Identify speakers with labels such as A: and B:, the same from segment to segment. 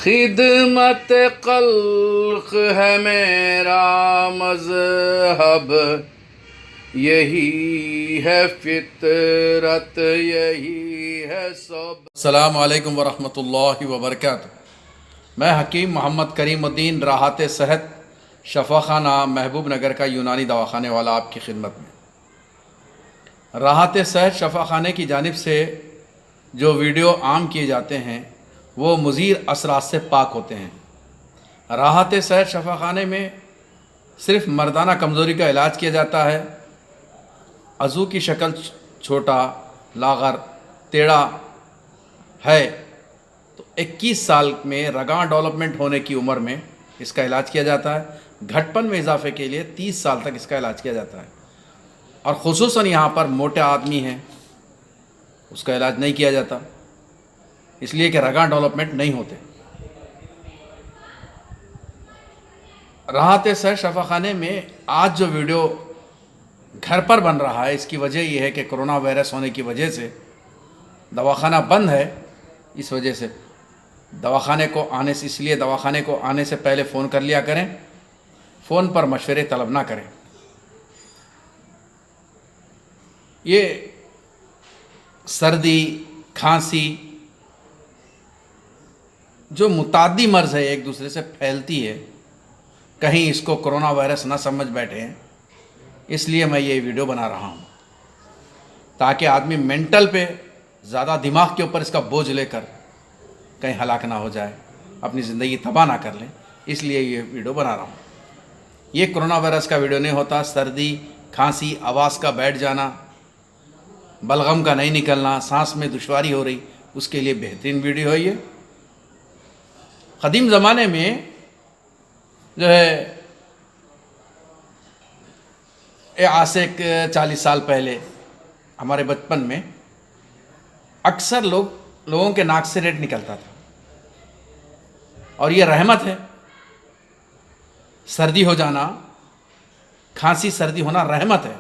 A: خدمت خلق ہے میرا مذہب، یہی ہے فطرت، یہی ہے سب۔ السلام علیکم ورحمۃ اللہ وبرکاتہ۔ میں حکیم محمد کریم الدین راحت صحت شفا خانہ محبوب نگر کا یونانی دواخانے والا آپ کی خدمت میں۔ راحت صحت شفا خانے کی جانب سے جو ویڈیو عام کیے جاتے ہیں وہ مضر اثرات سے پاک ہوتے ہیں۔ راحت صحت شفا خانے میں صرف مردانہ کمزوری کا علاج کیا جاتا ہے۔ عضو کی شکل چھوٹا، لاغر، ٹیڑھا ہے تو 21 سال میں رگاں ڈیولپمنٹ ہونے کی عمر میں اس کا علاج کیا جاتا ہے۔ گھٹپن میں اضافے کے لیے 30 سال تک اس کا علاج کیا جاتا ہے، اور خصوصاً یہاں پر موٹے آدمی ہیں اس کا علاج نہیں کیا جاتا، اس لیے کہ رگاں ڈیولپمنٹ نہیں ہوتے۔ راحت صحت شفا خانے میں آج جو ویڈیو گھر پر بن رہا ہے، اس کی وجہ یہ ہے کہ کرونا وائرس ہونے کی وجہ سے دواخانہ بند ہے۔ اس وجہ سے دواخانے کو آنے سے پہلے فون کر لیا کریں، فون پر مشورے طلب نہ کریں۔ یہ سردی، کھانسی جو متعدی مرض ہے، ایک دوسرے سے پھیلتی ہے، کہیں اس کو کرونا وائرس نہ سمجھ بیٹھے ہیں، اس لیے میں یہ ویڈیو بنا رہا ہوں تاکہ آدمی مینٹل پہ زیادہ دماغ کے اوپر اس کا بوجھ لے کر کہیں ہلاک نہ ہو جائے، اپنی زندگی تباہ نہ کر لیں، اس لیے یہ ویڈیو بنا رہا ہوں۔ یہ کرونا وائرس کا ویڈیو نہیں ہوتا۔ سردی، کھانسی، آواز کا بیٹھ جانا، بلغم کا نہیں نکلنا، سانس میں دشواری ہو رہی، اس کے لیے بہترین ویڈیو ہے یہ۔ قدیم زمانے میں جو ہے آج سے 40 سال پہلے ہمارے بچپن میں اکثر لوگوں کے ناک سے ریت نکلتا تھا، اور یہ رحمت ہے۔ سردی ہو جانا، کھانسی سردی ہونا رحمت ہے۔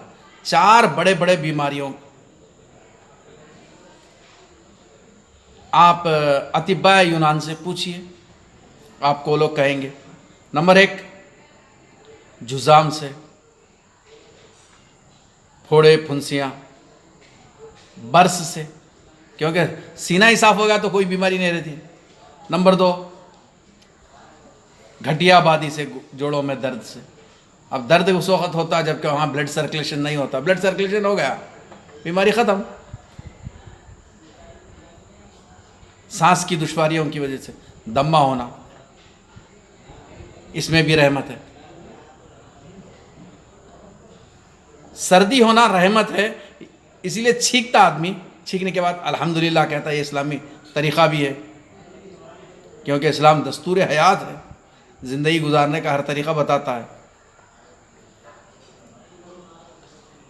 A: 4 بڑے بڑے بیماریوں آپ اطباء یونان سے پوچھئے، آپ کو لوگ کہیں گے۔ نمبر 1 جذام سے، پھوڑے پھنسیاں، برس سے، کیونکہ سینہ ہی صاف ہو گیا تو کوئی بیماری نہیں رہتی۔ نمبر 2 گھٹیا بادی سے، جوڑوں میں درد سے۔ اب درد اس وقت ہوتا ہے جب کہ وہاں بلڈ سرکولیشن نہیں ہوتا، بلڈ سرکولیشن ہو گیا، بیماری ختم۔ سانس کی دشواریوں کی وجہ سے دمہ ہونا، اس میں بھی رحمت ہے۔ سردی ہونا رحمت ہے، اسی لیے چھینکتا آدمی، چھینکنے کے بعد الحمدللہ کہتا ہے، یہ اسلامی طریقہ بھی ہے، کیونکہ اسلام دستور حیات ہے، زندگی گزارنے کا ہر طریقہ بتاتا ہے۔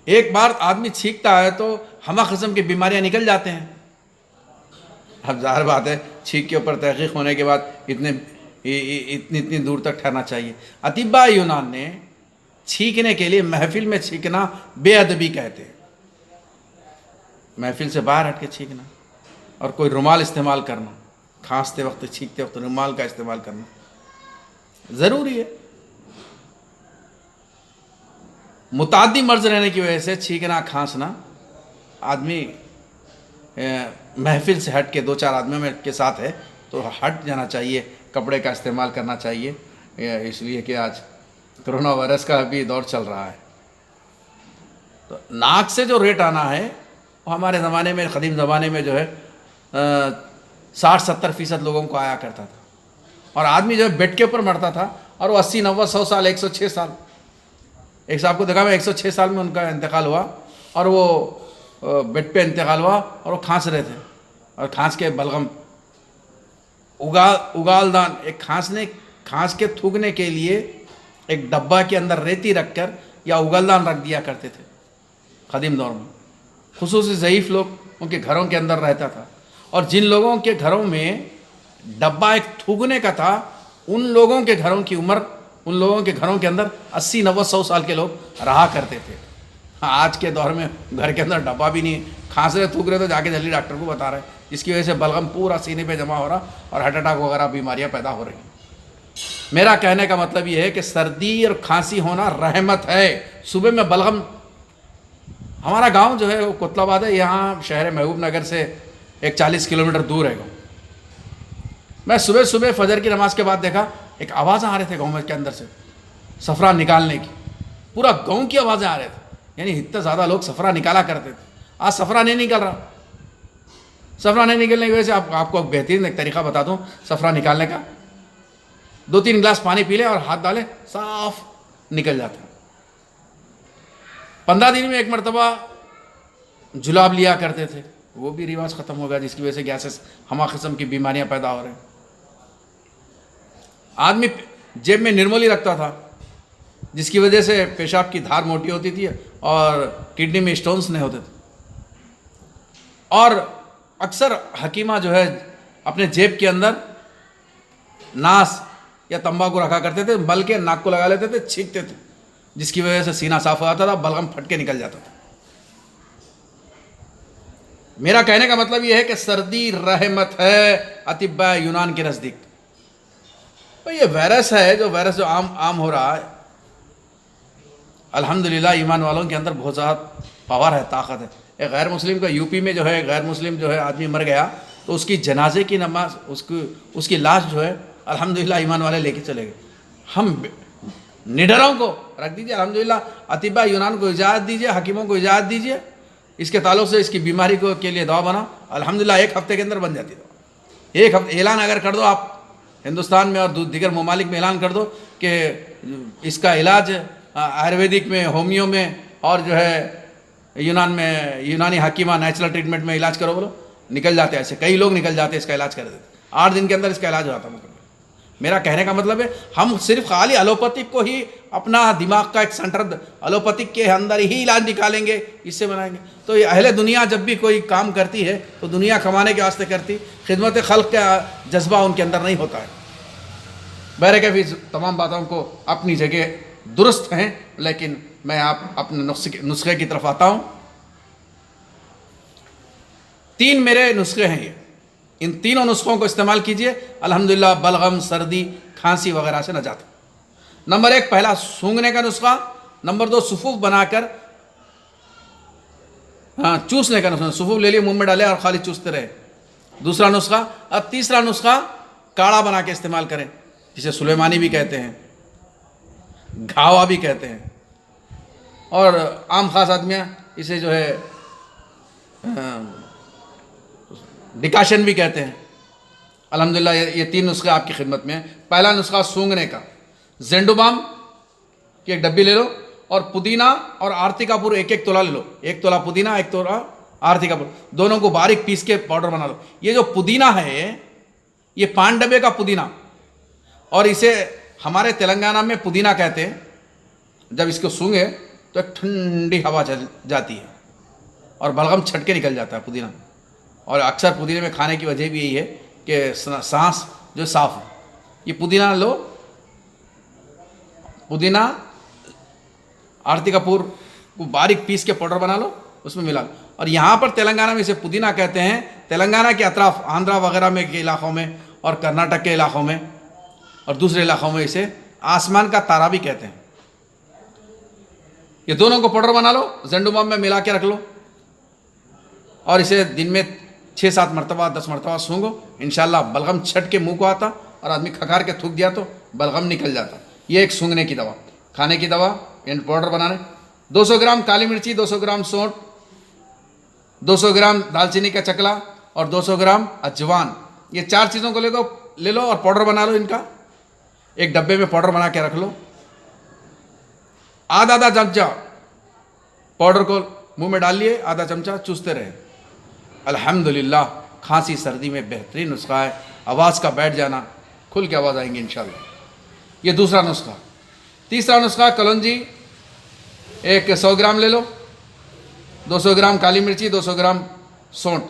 A: ایک بار آدمی چھینکتا ہے تو ہمہ قسم کی بیماریاں نکل جاتے ہیں۔ اب ظاہر بات ہے، چھینک کے اوپر تحقیق ہونے کے بعد اتنی دور تک ٹھہرنا چاہیے۔ اطباء یونان نے چھینکنے کے لیے محفل میں چھینکنا بے ادبی کہتے ہیں، محفل سے باہر ہٹ کے چھینکنا، اور کوئی رومال استعمال کرنا، کھانستے وقت چھینکتے وقت رومال کا استعمال کرنا ضروری ہے۔ متعدی مرض رہنے کی وجہ سے چھینکنا، کھانسنا، آدمی محفل سے ہٹ کے 2-4 آدمیوں کے ساتھ ہے تو ہٹ جانا چاہیے، کپڑے کا استعمال کرنا چاہیے، اس لیے کہ آج کرونا وائرس کا بھی دور چل رہا ہے۔ تو ناک سے جو ریٹ آنا ہے وہ ہمارے زمانے میں، قدیم زمانے میں جو ہے 60-70% لوگوں کو آیا کرتا تھا، اور آدمی جو ہے بیڈ کے اوپر مرتا تھا، اور وہ 80-90-100 سال، 106 سال، ایک صاحب کو دیکھا میں 106 سال میں ان کا انتقال ہوا، اور وہ بیڈ پہ انتقال ہوا، اور وہ کھانس رہے تھے، اور کھانس کے بلغم اگالدان، ایک کھانس کے تھوکنے کے لیے ایک ڈبہ کے اندر ریتی رکھ کر یا اگالدان رکھ دیا کرتے تھے قدیم دور میں۔ خصوصی ضعیف لوگ ان کے گھروں کے اندر رہتا تھا، اور جن لوگوں کے گھروں میں ڈبہ ایک تھوکنے کا تھا، ان لوگوں کے گھروں کی عمر، ان لوگوں کے گھروں کے اندر 80-90-100 سال کے لوگ رہا کرتے تھے۔ آج کے دور میں گھر کے اندر ڈبہ بھی نہیں ہے، کھانس رہے، تھوک رہے تو جا کے جلدی ڈاکٹر کو بتا رہے جس کی وجہ سے بلغم پورا سینے پہ جمع ہو رہا اور ہارٹ اٹیک وغیرہ بیماریاں پیدا ہو رہی ہیں۔ میرا کہنے کا مطلب یہ ہے کہ سردی اور کھانسی ہونا رحمت ہے۔ صبح میں بلغم، ہمارا گاؤں جو ہے وہ کوتل آباد ہے، یہاں شہر محبوب نگر سے ایک 40 کلومیٹر دور ہے گاؤں۔ میں صبح صبح فجر کی نماز کے بعد دیکھا ایک آوازیں آ رہے تھے گاؤں کے اندر سے صفرا نکالنے کی، پورا گاؤں کی آوازیں آ رہے تھے، یعنی اتنے زیادہ لوگ صفرا نکالا کرتے تھے۔ آج صفرا نہیں نکل رہا۔ صفرا نہیں نکلنے کی وجہ سے آپ کو ایک بہترین ایک طریقہ بتا دوں صفرا نکالنے کا۔ 2-3 گلاس پانی پی لیں اور ہاتھ ڈالیں، صاف نکل جاتا ہے۔ 15 دن میں ایک مرتبہ جلاب لیا کرتے تھے، وہ بھی رواج ختم ہو گیا، جس کی وجہ سے گیسز ہما قسم کی بیماریاں پیدا ہو رہے ہیں۔ آدمی جیب میں نرملی رکھتا تھا، جس کی وجہ سے پیشاب کی دھار موٹی ہوتی تھی اور کڈنی میں اسٹونز نہیں ہوتے تھے۔ اور اکثر حکیمہ جو ہے اپنے جیب کے اندر ناس یا تمباکو رکھا کرتے تھے، مل کے ناک کو لگا لیتے تھے، چھینکتے تھے، جس کی وجہ سے سینہ صاف ہو جاتا تھا، بلغم پھٹ کے نکل جاتا تھا۔ میرا کہنے کا مطلب یہ ہے کہ سردی رحمت ہے اطباء یونان کے نزدیک۔ یہ وائرس ہے، جو وائرس جو عام ہو رہا ہے، الحمدللہ ایمان والوں کے اندر بہت زیادہ پاور ہے، طاقت ہے۔ ایک غیر مسلم کا یو پی میں جو ہے غیر مسلم جو ہے آدمی مر گیا تو اس کی جنازے کی نماز، اس کی لاش جو ہے الحمدللہ ایمان والے لے کے چلے گئے۔ ہم نڈروں کو رکھ دیجئے، الحمدللہ اطباء یونان کو اجازت دیجئے، حکیموں کو اجازت دیجئے، اس کے تعلق سے اس کی بیماری کے لیے دوا بنا، الحمدللہ 1 ہفتے کے اندر بن جاتی دوا۔ 1 ہفتے اعلان اگر کر دو آپ ہندوستان میں اور دیگر ممالک میں اعلان کر دو کہ اس کا علاج آیورویدک میں، ہومیو میں اور جو ہے یونان میں، یونانی حکیمہ نیچرل ٹریٹمنٹ میں علاج کرو، بولو نکل جاتے ہیں۔ ایسے کئی لوگ نکل جاتے ہیں، اس کا علاج کر دیتے، 8 دن کے اندر اس کا علاج ہو جاتا ہے۔ میرا کہنے کا مطلب ہے ہم صرف خالی الوپیتھک کو ہی اپنا دماغ کا ایک سینٹر الوپیتھک کے اندر ہی علاج نکالیں گے، اس سے بنائیں گے تو یہ اہل دنیا جب بھی کوئی کام کرتی ہے تو دنیا کمانے کے واسطے کرتی، خدمت خلق کا جذبہ ان کے اندر نہیں ہوتا ہے۔ بہرکیف تمام باتوں کو اپنی جگہ درست ہیں، لیکن میں آپ اپنے نسخے کی طرف آتا ہوں۔ 3 میرے نسخے ہیں، یہ ان تینوں نسخوں کو استعمال کیجئے، الحمدللہ بلغم، سردی، کھانسی وغیرہ سے نجات۔ نمبر 1 پہلا سونگھنے کا نسخہ، نمبر 2 صفوف بنا کر چوسنے کا نسخہ، صفوف لے لیے منہ میں ڈالے اور خالی چوستے رہے، دوسرا نسخہ۔ اب تیسرا نسخہ کاڑھا بنا کے استعمال کریں، جسے سلیمانی بھی کہتے ہیں، گھاوا بھی کہتے ہیں، اور عام خاص آدمیاں اسے جو ہے ڈکاشن بھی کہتے ہیں۔ الحمدللہ یہ 3 نسخے آپ کی خدمت میں ہیں۔ پہلا نسخہ سونگھنے کا، زینڈو بام کی ایک ڈبی لے لو، اور پودینہ اور آرتی کپور 1 تولہ لے لو، 1 تولہ پودینہ، 1 تولہ آرتی کپور، دونوں کو باریک پیس کے پاؤڈر بنا لو۔ یہ جو پودینہ ہے یہ 5 ڈبے کا پودینہ، اور اسے ہمارے تلنگانہ میں پودینہ کہتے ہیں۔ جب اس کو سونگھے تو ایک ٹھنڈی ہوا جاتی ہے اور بلغم چھٹ کے نکل جاتا ہے پودینہ، اور اکثر پودینے میں کھانے کی وجہ بھی یہی ہے کہ سانس جو صاف ہو۔ یہ پودینہ لو، پودینہ آرتی کپور کو باریک پیس کے پاؤڈر بنا لو، اس میں ملا لو، اور یہاں پر تلنگانہ میں اسے پودینہ کہتے ہیں۔ تلنگانہ کے اطراف، آندھرا وغیرہ میں کے علاقوں میں اور کرناٹک کے علاقوں میں اور دوسرے علاقوں میں اسے آسمان کا تارا بھی کہتے ہیں۔ یہ دونوں کو پاؤڈر بنا لو، زینڈو بام میں ملا کے رکھ لو، اور اسے دن میں 6-7 مرتبہ 10 مرتبہ سونگو، انشاءاللہ بلغم چھٹ کے منہ کو آتا اور آدمی کھکار کے تھوک دیا تو بلغم نکل جاتا۔ یہ ایک سونگنے کی دوا، کھانے کی دوا، اینڈ پاؤڈر بنانے۔ 200 گرام کالی مرچی، 200 گرام سونٹ، 200 گرام دال چینی کا چکلا اور 200 گرام اجوان، یہ 4 چیزوں کو لے لو اور پاؤڈر بنا لو۔ ان کا ایک ڈبے میں پاؤڈر بنا کے رکھ لو، آدھا چمچہ پاؤڈر کو منہ میں ڈال لیے، آدھا چمچہ چوستے رہے۔ الحمدللہ کھانسی سردی میں بہترین نسخہ ہے، آواز کا بیٹھ جانا، کھل کے آواز آئیں گی انشاءاللہ۔ یہ دوسرا نسخہ۔ تیسرا نسخہ کلونجی، 100 گرام لے لو، 200 گرام کالی مرچی، 200 گرام سونٹ۔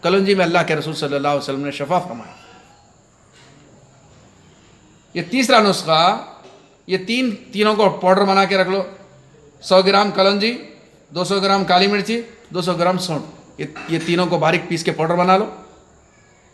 A: کلونجی میں اللہ کے رسول صلی اللہ علیہ وسلم نے شفا فرمایا۔ یہ تیسرا نسخہ، یہ تینوں کو پاؤڈر بنا کے رکھ لو، 100 گرام کلونجی، 200 گرام کالی مرچی، 200 گرام سونٹ، یہ تینوں کو باریک پیس کے پاؤڈر بنا لو،